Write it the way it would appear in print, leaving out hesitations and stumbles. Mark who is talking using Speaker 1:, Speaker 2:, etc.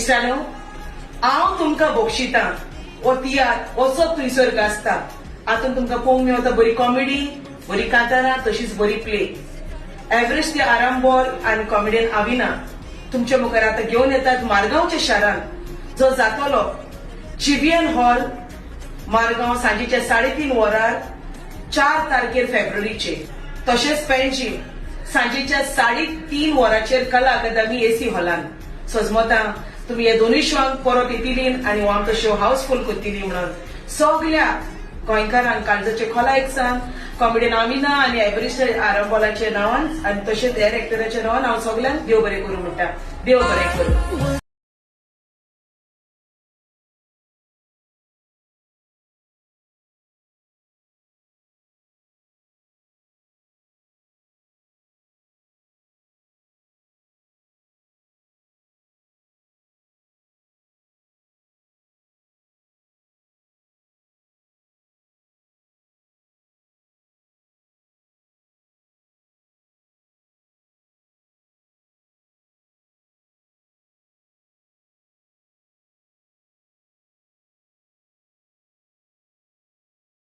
Speaker 1: इश्टानो, हांव तुमकां बक्षितां हो तियात्र असो थंयसर गाजता. हातूंत तुमकां पळोवंक मेळटा बरी कॉमेडी, बरी कांतारां, तशीच बरी प्ले. एव्हरेस्ट दी आरांबोल आनी कॉमेडियन अविना तुमच्या मुखार आतां घेवन येतात मारगांवच्या शारान, जो जातलो GBN हॉल, मारगांव, सांजेच्या 3:30 वरार 4 तारखेर फेब्रुवारीचे. तशेंच पणजी सांजेच्या 3:30 वरांचेर कला अकादमी AC हॉलान. सजमतां तुम्ही हे दोनूय शोंक परत येतली आनी हो आमचो शो हाऊसफुल करतली म्हणून सगळ्या गोंयकारांक काळजाचे खोला एक सांग. कॉमेडियन अमिना आनी एव्हरेस्ट आरांबोलाच्या नांवान आनी तशेंच हेर एक्टराच्या नांवान हांव सगळ्यांक देव बरें करूं म्हणटा. देव बरें करूं.